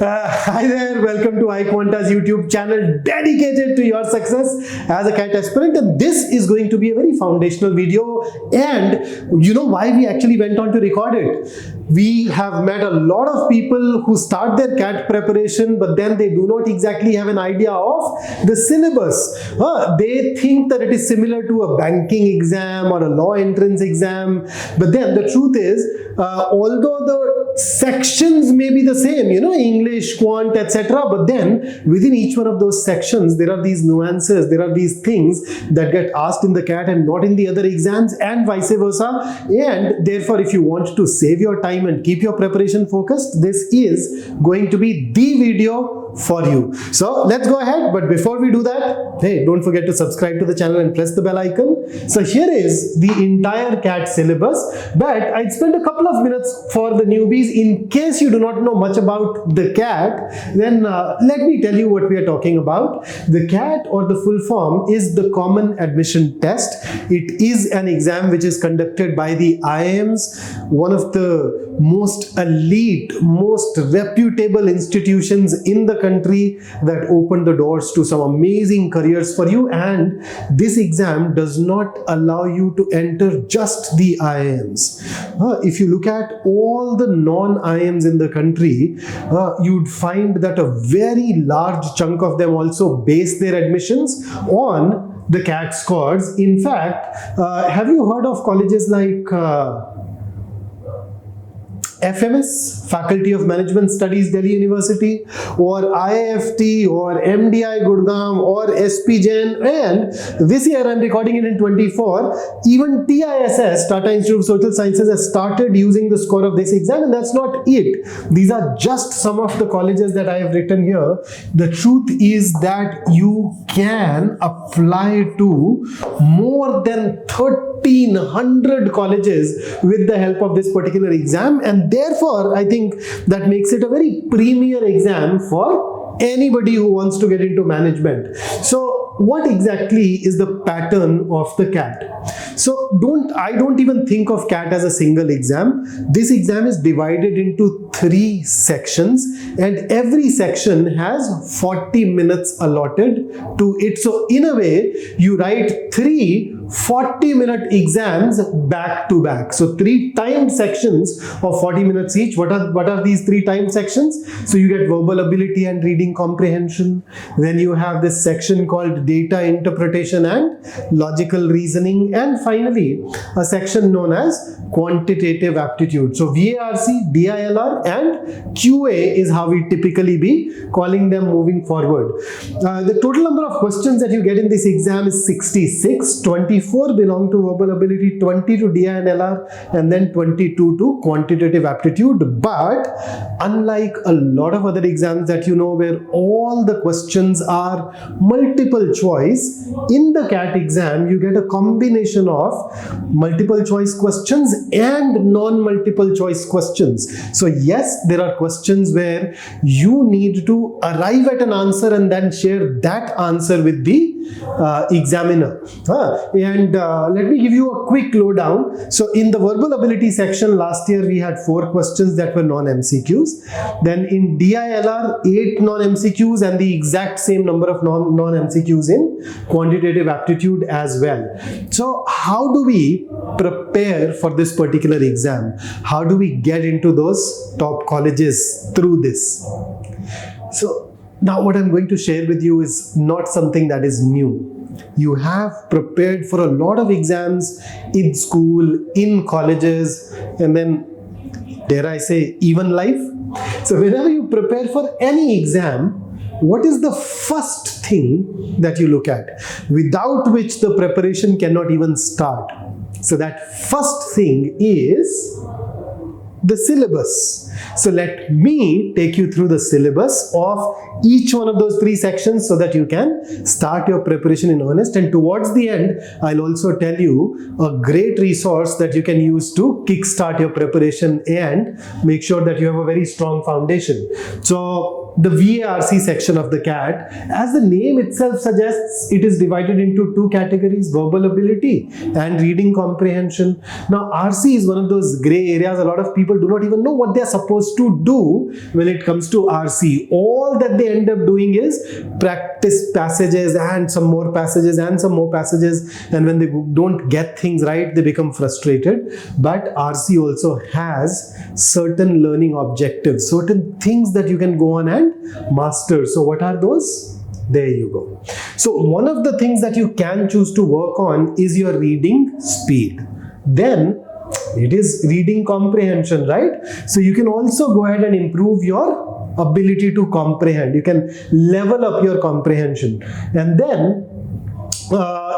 Hi there, welcome to iQuanta's YouTube channel dedicated to your success as a CAT aspirant, and this is going to be a very foundational video. And you know why we actually went on to record it? We have met a lot of people who start their CAT preparation, but then they do not exactly have an idea of the syllabus. They think that it is similar to a banking exam or a law entrance exam, but then the truth is, although the sections may be the same, English, Quant, etc., but then within each one of those sections there are these nuances, there are these things that get asked in the CAT and not in the other exams, and vice versa. And therefore, if you want to save your time and keep your preparation focused, this is going to be the video for you. So let's go ahead, but before we do that, hey, don't forget to subscribe to the channel and press the bell icon. So here is the entire CAT syllabus, but I'd spend a couple of minutes for the newbies. In case you do not know much about the CAT, then let me tell you what we are talking about. The CAT, or the full form, is the Common Admission Test. It is an exam which is conducted by the IIMs, one of the most elite, most reputable institutions in the country that open the doors to some amazing careers for you. And this exam does not allow you to enter just the IIMs. If you look at all the non-IIMs in the country, you'd find that a very large chunk of them also base their admissions on the CAT scores. In fact, have you heard of colleges like FMS, Faculty of Management Studies, Delhi University, or IIFT, or MDI Gurgaon, or SP Jain, and this year I'm recording it in 24, even TISS, Tata Institute of Social Sciences, has started using the score of this exam, and that's not it. These are just some of the colleges that I have written here. The truth is that you can apply to more than 1,300 colleges with the help of this particular exam, and therefore I think that makes it a very premier exam for anybody who wants to get into management. So what exactly is the pattern of the CAT? So I don't even think of CAT as a single exam. This exam is divided into 3 sections, and every section has 40 minutes allotted to it. So in a way, you write 3 40-minute exams back to back. So 3 timed sections of 40 minutes each. What are these 3 timed sections? So you get verbal ability and reading comprehension. Then you have this section called data interpretation and logical reasoning. And finally, a section known as quantitative aptitude. So VARC, DILR and QA is how we typically be calling them moving forward. The total number of questions that you get in this exam is 66. 24 belong to verbal ability, 20 to DI and LR, and then 22 to quantitative aptitude. But unlike a lot of other exams that you know, where all the questions are multiple choice, in the CAT exam you get a combination of multiple choice questions and non-multiple choice questions. So yes, there are questions where you need to arrive at an answer and then share that answer with the examiner. And let me give you a quick lowdown. So in the verbal ability section last year we had 4 questions that were non-MCQs. Then in DILR 8 non-MCQs and the exact same number of non-MCQs in quantitative aptitude as well. So how do we prepare for this particular exam? How do we get into those top colleges through this? So now what I'm going to share with you is not something that is new. You have prepared for a lot of exams in school, in colleges, and then, dare I say, even life. So whenever you prepare for any exam, what is the first thing that you look at, without which the preparation cannot even start? So that first thing is the syllabus. So let me take you through the syllabus of each one of those 3 sections so that you can start your preparation in earnest. And towards the end, I'll also tell you a great resource that you can use to kickstart your preparation and make sure that you have a very strong foundation. So the VARC section of the CAT, as the name itself suggests, it is divided into two categories, verbal ability and reading comprehension. Now, RC is one of those gray areas. A lot of people do not even know what they are supposed to do when it comes to RC. All that they end up doing is practice passages and some more passages and some more passages, and when they don't get things right, they become frustrated. But RC also has certain learning objectives, certain things that you can go on and master. So what are those? There you go. So one of the things that you can choose to work on is your reading speed. Then it is reading comprehension, right? So you can also go ahead and improve your ability to comprehend. You can level up your comprehension. And then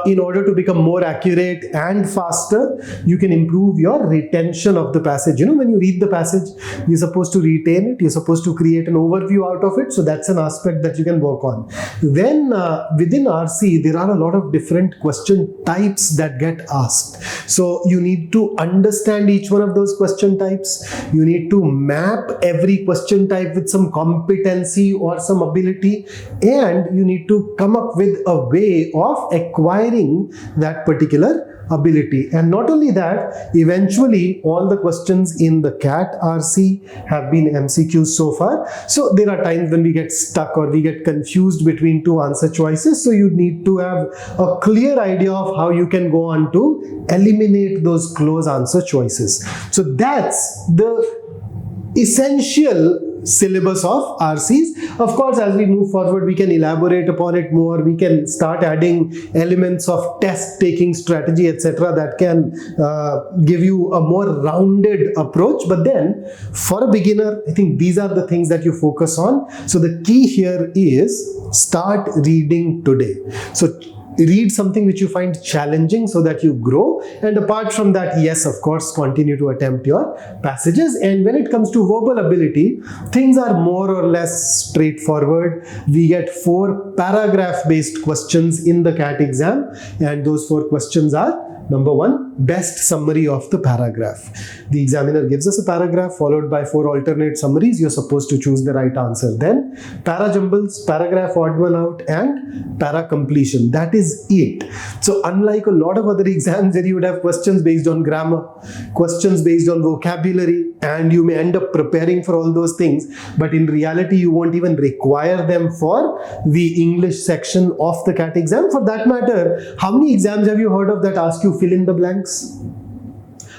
in order to become more accurate and faster, you can improve your retention of the passage. You know, when you read the passage, you're supposed to retain it, you're supposed to create an overview out of it. So that's an aspect that you can work on. Then within RC, there are a lot of different question types that get asked. So you need to understand each one of those question types. You need to map every question type with some competency or some ability, and you need to come up with a way of acquiring that particular ability. And not only that, eventually all the questions in the CAT RC have been MCQs so far. So there are times when we get stuck or we get confused between two answer choices. So you need to have a clear idea of how you can go on to eliminate those close answer choices. So that's the essential syllabus of RCs. Of course, as we move forward, we can elaborate upon it more. We can start adding elements of test-taking strategy, etc., that can give you a more rounded approach. But then, for a beginner, I think these are the things that you focus on. So the key here is start reading today. So read something which you find challenging so that you grow, and apart from that, yes, of course, continue to attempt your passages. And when it comes to verbal ability, things are more or less straightforward. We get 4 paragraph based questions in the CAT exam, and those 4 questions are: number 1, best summary of the paragraph. The examiner gives us a paragraph followed by 4 alternate summaries. You're supposed to choose the right answer. Then para jumbles, paragraph odd one out, and para completion. That is it. So unlike a lot of other exams where you would have questions based on grammar, questions based on vocabulary, and you may end up preparing for all those things, but in reality you won't even require them for the English section of the CAT exam. For that matter, how many exams have you heard of that ask you fill in the blanks?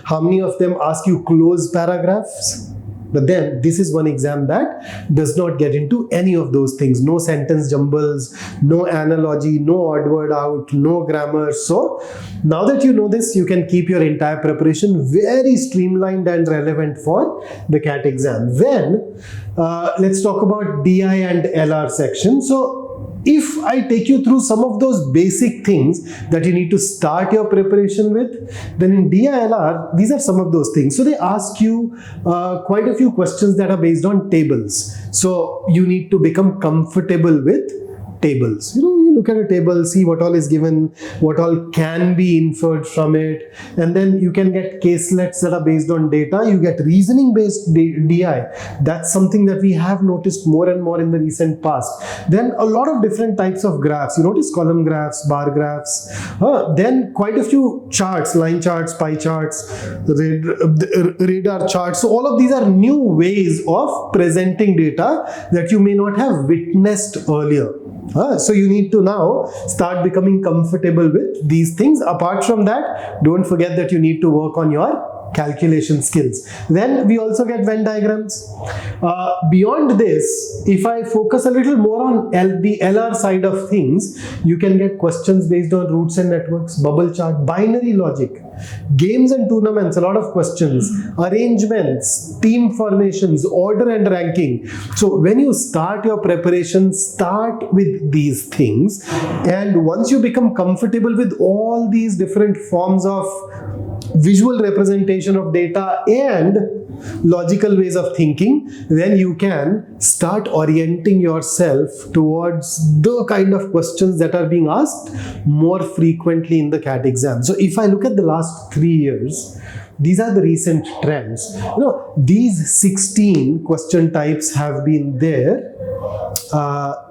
How many of them ask you close paragraphs? But then this is one exam that does not get into any of those things. No sentence jumbles, no analogy, no odd word out, no grammar. So now that you know this, you can keep your entire preparation very streamlined and relevant for the CAT exam. Then let's talk about DI and LR section. So if I take you through some of those basic things that you need to start your preparation with, then in DILR, these are some of those things. So they ask you quite a few questions that are based on tables. So you need to become comfortable with tables. You know, you look at a table, see what all is given, what all can be inferred from it, and then you can get caselets that are based on data. You get reasoning based DI. That's something that we have noticed more and more in the recent past. Then a lot of different types of graphs. You notice column graphs, bar graphs, then quite a few charts, line charts, pie charts, radar charts. So all of these are new ways of presenting data that you may not have witnessed earlier. So you need to now start becoming comfortable with these things. Apart from that, don't forget that you need to work on your calculation skills. Then we also get Venn diagrams. Beyond this, if I focus a little more on the LR side of things, you can get questions based on roots and networks, bubble chart, binary logic, games and tournaments, a lot of questions, arrangements, team formations, order and ranking. So when you start your preparation, start with these things, and once you become comfortable with all these different forms of visual representation of data and logical ways of thinking, then you can start orienting yourself towards the kind of questions that are being asked more frequently in the CAT exam. So if I look at the last 3 years, these are the recent trends. These 16 question types have been there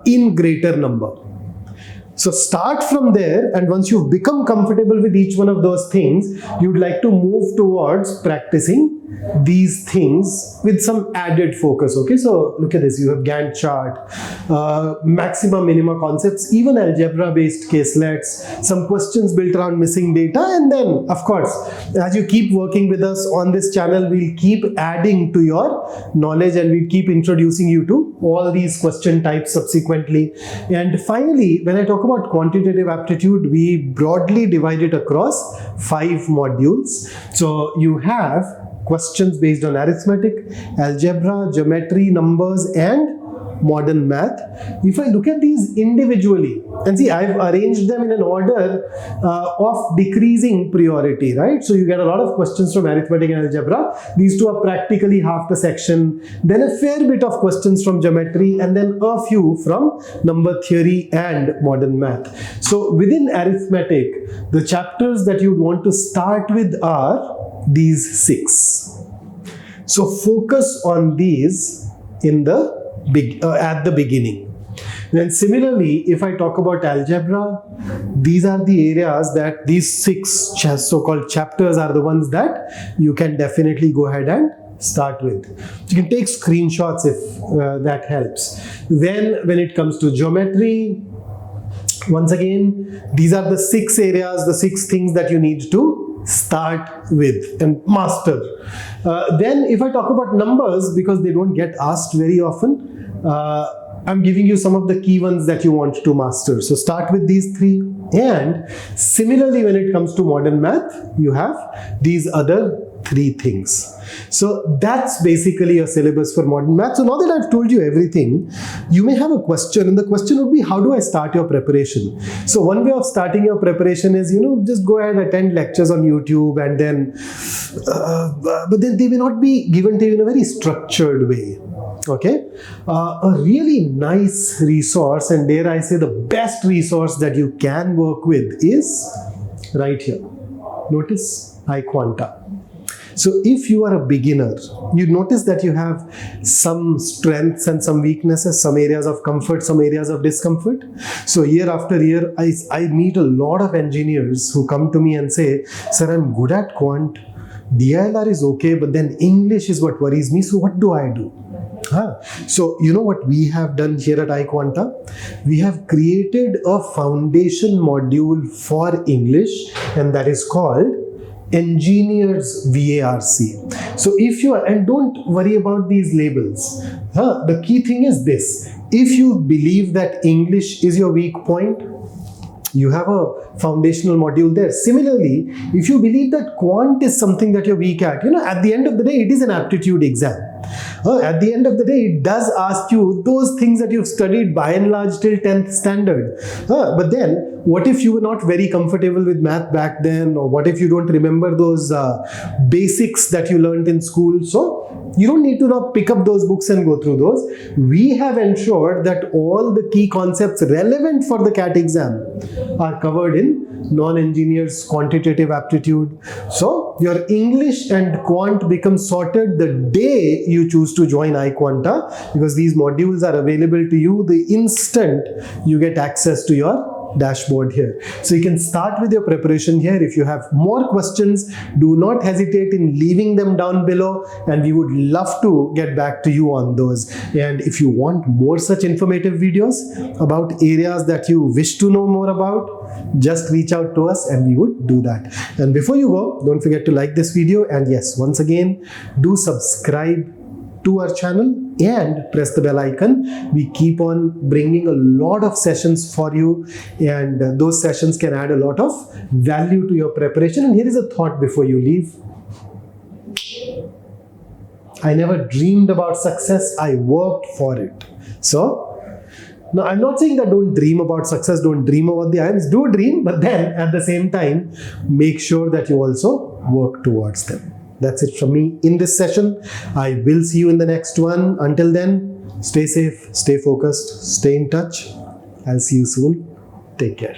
in greater number. So start from there, and once you've become comfortable with each one of those things, you'd like to move towards practicing these things with some added focus. Okay, so look at this. You have Gantt chart, maxima minima concepts, even algebra based caselets, some questions built around missing data, and then of course, as you keep working with us on this channel, we'll keep adding to your knowledge and we'll keep introducing you to all these question types subsequently. And finally, when I talk about quantitative aptitude, we broadly divide it across 5 modules. So you have questions based on arithmetic, algebra, geometry, numbers, and modern math. If I look at these individually, and see, I've arranged them in an order of decreasing priority, right? So you get a lot of questions from arithmetic and algebra. These two are practically half the section. Then a fair bit of questions from geometry, and then a few from number theory and modern math. So within arithmetic, the chapters that you'd want to start with are these 6. So focus on these in the at the beginning. Then similarly, if I talk about algebra, these are the areas that these 6 so-called chapters are the ones that you can definitely go ahead and start with. You can take screenshots if that helps. Then when it comes to geometry, once again, these are the 6 areas, the 6 things that you need to start with and master. Then if I talk about numbers, because they don't get asked very often, I'm giving you some of the key ones that you want to master. So start with these 3. And similarly, when it comes to modern math, you have these other 3 things. So that's basically a syllabus for modern math. So now that I've told you everything, you may have a question, and the question would be, how do I start your preparation? So one way of starting your preparation is, just go ahead and attend lectures on YouTube, and then, but then they may not be given to you in a very structured way. Okay, a really nice resource, and dare I say the best resource that you can work with is right here. Notice iQuanta. So if you are a beginner, you notice that you have some strengths and some weaknesses, some areas of comfort, some areas of discomfort. So year after year, I meet a lot of engineers who come to me and say, sir, I'm good at Quant, DILR is okay, but then English is what worries me. So what do I do? So you know what we have done here at iQuanta? We have created a foundation module for English, and that is called Engineers VARC. So if you are, and don't worry about these labels. The key thing is this: if you believe that English is your weak point, you have a foundational module there. Similarly, if you believe that Quant is something that you're weak at, at the end of the day, it is an aptitude exam. At the end of the day, it does ask you those things that you've studied by and large till 10th standard. But then, what if you were not very comfortable with math back then? Or what if you don't remember those basics that you learned in school? So, you don't need to now pick up those books and go through those. We have ensured that all the key concepts relevant for the CAT exam are covered in non-engineers quantitative aptitude. So your English and Quant become sorted the day you choose to join iQuanta, because these modules are available to you the instant you get access to your dashboard here. So you can start with your preparation here. If you have more questions, do not hesitate in leaving them down below, and we would love to get back to you on those. And if you want more such informative videos about areas that you wish to know more about, just reach out to us and we would do that. And before you go, don't forget to like this video, and yes, once again, do subscribe to our channel and press the bell icon. We keep on bringing a lot of sessions for you, and those sessions can add a lot of value to your preparation. And here is a thought before you leave. I never dreamed about success, I worked for it. So now, I'm not saying that don't dream about success, don't dream about the irons, do dream, but then at the same time, make sure that you also work towards them. That's it from me in this session. I will see you in the next one. Until then, stay safe, stay focused, stay in touch. I'll see you soon. Take care.